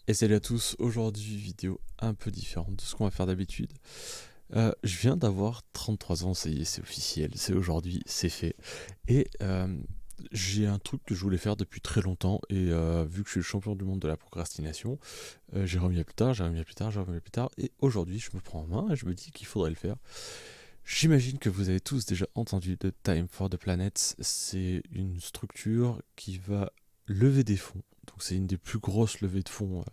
Et salut à tous, aujourd'hui vidéo un peu différente de ce qu'on va faire d'habitude. Je viens d'avoir 33 ans, ça y est, c'est officiel, c'est aujourd'hui, c'est fait. Et j'ai un truc que je voulais faire depuis très longtemps, et vu que je suis le champion du monde de la procrastination, j'ai remis à plus tard, j'ai remis à plus tard, j'ai remis à plus tard, et aujourd'hui je me prends en main et je me dis qu'il faudrait le faire. J'imagine que vous avez tous déjà entendu de Time for the Planet, c'est une structure qui va lever des fonds. Donc c'est une des plus grosses levées de fonds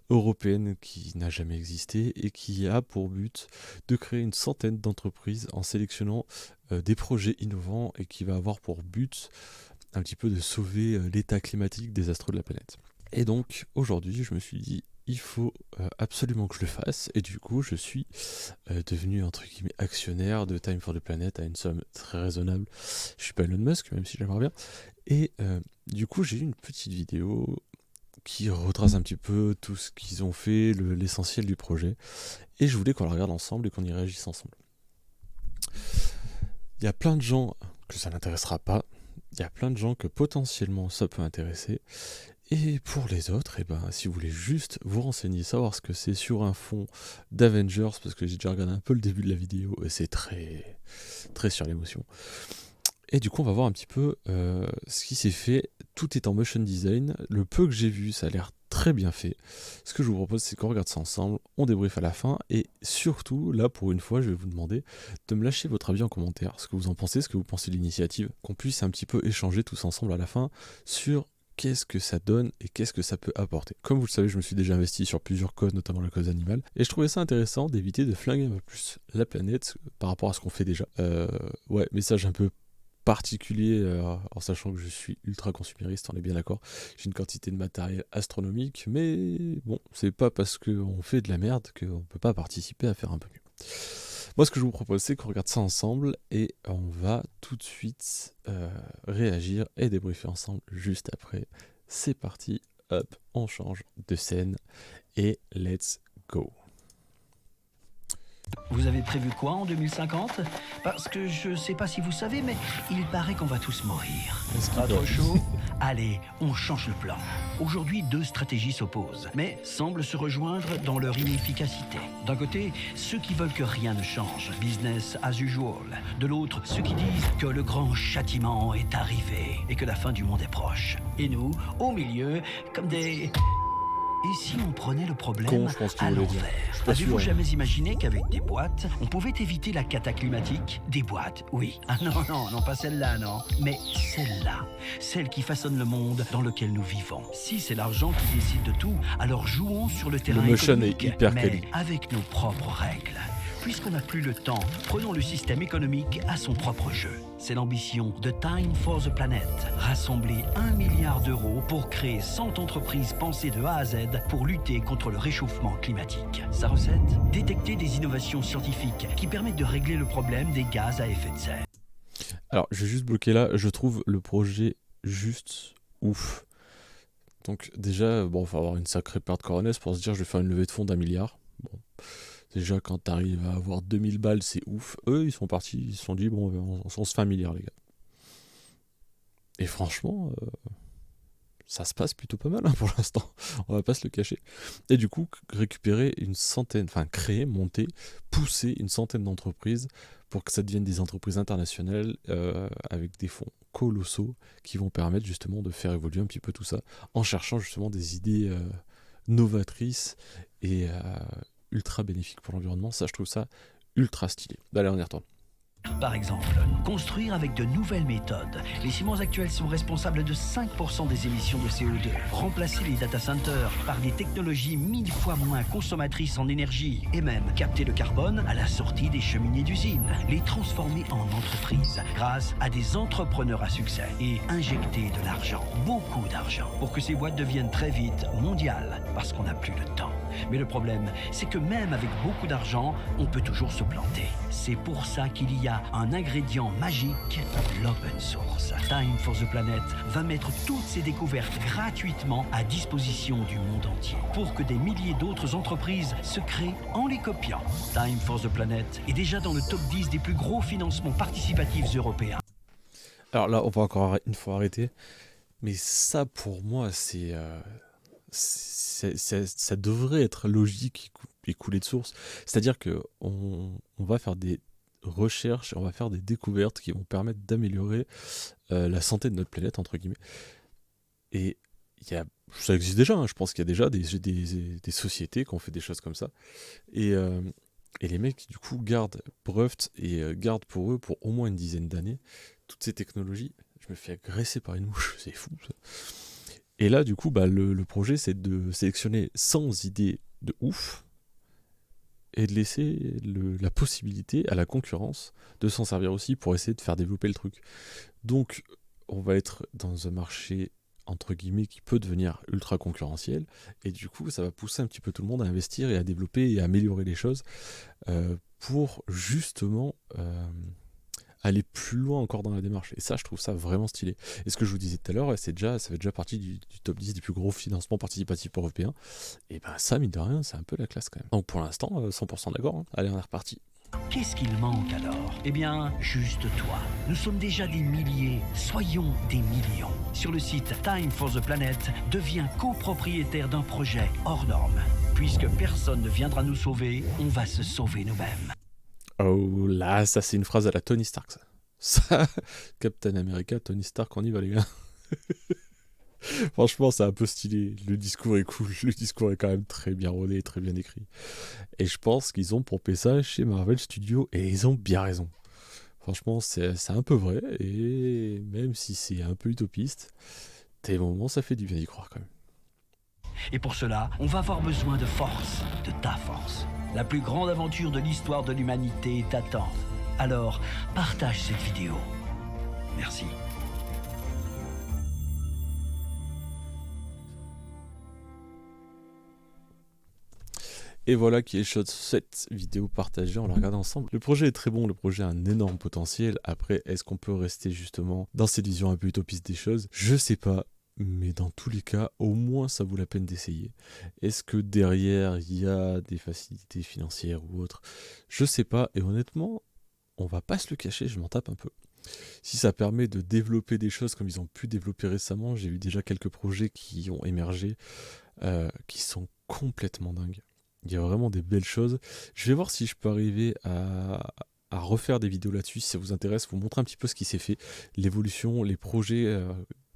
européenne qui n'a jamais existé et qui a pour but de créer une centaine d'entreprises en sélectionnant des projets innovants et qui va avoir pour but un petit peu de sauver l'état climatique désastreux de la planète. Et donc aujourd'hui je me suis dit il faut absolument que je le fasse, et du coup je suis devenu entre guillemets actionnaire de Time for the Planet à une somme très raisonnable. Je suis pas Elon Musk, même si j'aimerais bien. Et du coup j'ai eu une petite vidéo qui retrace un petit peu tout ce qu'ils ont fait, l'essentiel du projet. Et je voulais qu'on la regarde ensemble et qu'on y réagisse ensemble. Il y a plein de gens que ça n'intéressera pas. Il y a plein de gens que potentiellement ça peut intéresser. Et pour les autres, eh ben, si vous voulez juste vous renseigner, savoir ce que c'est sur un fond d'Avengers, parce que j'ai déjà regardé un peu le début de la vidéo et c'est très, très sur l'émotion. Et du coup, on va voir un petit peu ce qui s'est fait. Tout est en motion design. Le peu que j'ai vu, ça a l'air très bien fait. Ce que je vous propose, c'est qu'on regarde ça ensemble, on débriefe à la fin, et surtout, là, pour une fois, je vais vous demander de me lâcher votre avis en commentaire, ce que vous en pensez, ce que vous pensez de l'initiative, qu'on puisse un petit peu échanger tous ensemble à la fin sur qu'est-ce que ça donne et qu'est-ce que ça peut apporter. Comme vous le savez, je me suis déjà investi sur plusieurs causes, notamment la cause animale, et je trouvais ça intéressant d'éviter de flinguer un peu plus la planète par rapport à ce qu'on fait déjà. Ouais, message un peu particulier, en sachant que je suis ultra consumériste, on est bien d'accord. J'ai une quantité de matériel astronomique, mais bon, c'est pas parce qu'on fait de la merde qu'on peut pas participer à faire un peu mieux. Moi, ce que je vous propose, c'est qu'on regarde ça ensemble et on va tout de suite réagir et débriefer ensemble juste après. C'est parti, hop, on change de scène et let's go. Vous avez prévu quoi en 2050? Parce que je sais pas si vous savez, mais il paraît qu'on va tous mourir. Pas trop chaud? Allez, on change le plan. Aujourd'hui, deux stratégies s'opposent, mais semblent se rejoindre dans leur inefficacité. D'un côté, ceux qui veulent que rien ne change, business as usual. De l'autre, ceux qui disent que le grand châtiment est arrivé et que la fin du monde est proche. Et nous, au milieu, comme des... Et si on prenait le problème à l'envers? Avez-vous jamais imaginé qu'avec des boîtes, on pouvait éviter la cata climatique? Des boîtes, oui. Ah non, pas celle-là, non. Mais celle-là, celle qui façonne le monde dans lequel nous vivons. Si c'est l'argent qui décide de tout, alors jouons sur le terrain économique, mais avec nos propres règles. Puisqu'on n'a plus le temps, prenons le système économique à son propre jeu. C'est l'ambition de Time for the Planet. Rassembler 1 milliard d'euros pour créer 100 entreprises pensées de A à Z pour lutter contre le réchauffement climatique. Sa recette? Détecter des innovations scientifiques qui permettent de régler le problème des gaz à effet de serre. Alors, je vais juste bloquer là. Je trouve le projet juste ouf. Donc déjà, bon, il faut avoir une sacrée paire de coronets pour se dire je vais faire une levée de fonds d'1 milliard. Bon. Déjà, quand t'arrives à avoir 2000 balles, c'est ouf. Eux, ils sont partis, ils se sont dit, bon, on se fait 1 milliard, les gars. Et franchement, ça se passe plutôt pas mal pour l'instant. On va pas se le cacher. Et du coup, récupérer une centaine, enfin créer, monter, pousser une centaine d'entreprises pour que ça devienne des entreprises internationales avec des fonds colossaux qui vont permettre justement de faire évoluer un petit peu tout ça en cherchant justement des idées novatrices et ultra bénéfique pour l'environnement. Ça, je trouve ça ultra stylé. Allez, on y retourne. Par exemple, construire avec de nouvelles méthodes. Les ciments actuels sont responsables de 5% des émissions de CO2. Remplacer les data centers par des technologies 1000 fois moins consommatrices en énergie et même capter le carbone à la sortie des cheminées d'usine. Les transformer en entreprises grâce à des entrepreneurs à succès et injecter de l'argent, beaucoup d'argent, pour que ces boîtes deviennent très vite mondiales parce qu'on n'a plus le temps. Mais le problème, c'est que même avec beaucoup d'argent, on peut toujours se planter. C'est pour ça qu'il y a un ingrédient magique, l'open source. Time for the Planet va mettre toutes ses découvertes gratuitement à disposition du monde entier pour que des milliers d'autres entreprises se créent en les copiant. Time for the Planet est déjà dans le top 10 des plus gros financements participatifs européens. Alors là, on va encore une fois arrêter. Mais ça, pour moi, c'est ça devrait être logique et coulé de source. C'est-à-dire qu'on va faire des recherches, on va faire des découvertes qui vont permettre d'améliorer la santé de notre planète, entre guillemets. Et ça existe déjà, hein. Je pense qu'il y a déjà des sociétés qui ont fait des choses comme ça. Et les mecs, du coup, brevetent et gardent pour eux, pour au moins une dizaine d'années, toutes ces technologies. Je me fais agresser par une mouche, c'est fou ça. Et là, du coup, le projet, c'est de sélectionner 100 idées de ouf et de laisser la possibilité à la concurrence de s'en servir aussi pour essayer de faire développer le truc. Donc, on va être dans un marché, entre guillemets, qui peut devenir ultra concurrentiel, et du coup, ça va pousser un petit peu tout le monde à investir et à développer et à améliorer les choses pour justement aller plus loin encore dans la démarche. Et ça, je trouve ça vraiment stylé. Et ce que je vous disais tout à l'heure, ça fait déjà partie du top 10 des plus gros financements participatifs européens. Et ben ça, mine de rien, c'est un peu la classe quand même. Donc pour l'instant, 100% d'accord. Hein. Allez, on est reparti. Qu'est-ce qu'il manque alors? Eh bien, juste toi. Nous sommes déjà des milliers, soyons des millions. Sur le site Time for the Planet, deviens copropriétaire d'un projet hors norme. Puisque personne ne viendra nous sauver, on va se sauver nous-mêmes. Oh là, ça c'est une phrase à la Tony Stark, ça. Captain America, Tony Stark, on y va les gars. Franchement, c'est un peu stylé. Le discours est cool. Le discours est quand même très bien rodé, très bien écrit. Et je pense qu'ils ont pompé ça chez Marvel Studios et ils ont bien raison. Franchement, c'est un peu vrai. Et même si c'est un peu utopiste, des moments, ça fait du bien d'y croire quand même. Et pour cela, on va avoir besoin de force, de ta force. La plus grande aventure de l'histoire de l'humanité t'attend. Alors, partage cette vidéo. Merci. Et voilà qui est cette vidéo partagée, on la regarde ensemble. Le projet est très bon, le projet a un énorme potentiel. Après, est-ce qu'on peut rester justement dans cette vision un peu utopiste des choses? Je sais pas. Mais dans tous les cas, au moins ça vaut la peine d'essayer. Est-ce que derrière il y a des facilités financières ou autres? Je sais pas, et honnêtement, on va pas se le cacher, je m'en tape un peu. Si ça permet de développer des choses comme ils ont pu développer récemment, j'ai eu déjà quelques projets qui ont émergé, qui sont complètement dingues. Il y a vraiment des belles choses. Je vais voir si je peux arriver à refaire des vidéos là-dessus, si ça vous intéresse, vous montrer un petit peu ce qui s'est fait, l'évolution, les projets,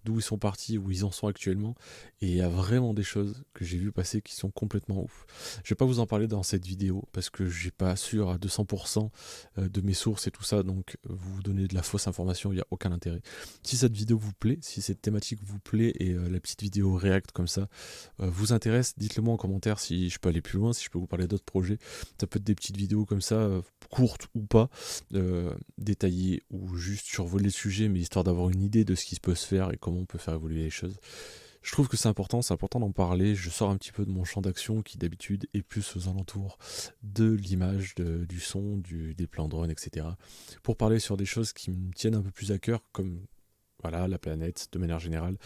d'où ils sont partis, où ils en sont actuellement. Et il y a vraiment des choses que j'ai vu passer qui sont complètement ouf. Je vais pas vous en parler dans cette vidéo parce que j'ai pas sûr à 200% de mes sources et tout ça, donc vous donner de la fausse information, il n'y a aucun intérêt. Si cette vidéo vous plaît, si cette thématique vous plaît et la petite vidéo react comme ça vous intéresse, dites-le moi en commentaire si je peux aller plus loin, si je peux vous parler d'autres projets. Ça peut être des petites vidéos comme ça, courtes ou pas, détaillées ou juste survoler le sujet, mais histoire d'avoir une idée de ce qui peut se faire et comment on peut faire évoluer les choses. Je trouve que c'est important d'en parler. Je sors un petit peu de mon champ d'action qui d'habitude est plus aux alentours de l'image, du son, des plans drone, etc. Pour parler sur des choses qui me tiennent un peu plus à cœur, comme voilà, la planète de manière générale,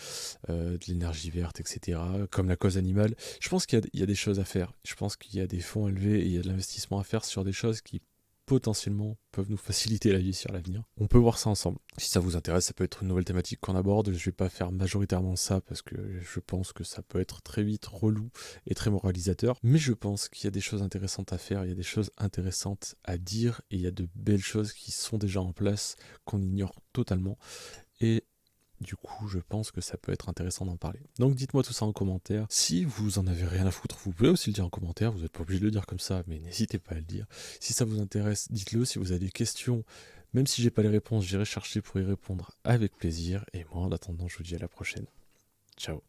de l'énergie verte, etc. Comme la cause animale. Je pense qu'il y a des choses à faire. Je pense qu'il y a des fonds à lever et il y a de l'investissement à faire sur des choses qui potentiellement peuvent nous faciliter la vie sur l'avenir. On peut voir ça ensemble. Si ça vous intéresse, ça peut être une nouvelle thématique qu'on aborde. Je vais pas faire majoritairement ça parce que je pense que ça peut être très vite relou et très moralisateur. Mais je pense qu'il y a des choses intéressantes à faire, il y a des choses intéressantes à dire et il y a de belles choses qui sont déjà en place qu'on ignore totalement. Et du coup, je pense que ça peut être intéressant d'en parler. Donc dites-moi tout ça en commentaire. Si vous en avez rien à foutre, vous pouvez aussi le dire en commentaire. Vous n'êtes pas obligé de le dire comme ça, mais n'hésitez pas à le dire. Si ça vous intéresse, dites-le. Si vous avez des questions, même si j'ai pas les réponses, j'irai chercher pour y répondre avec plaisir. Et moi, en attendant, je vous dis à la prochaine. Ciao.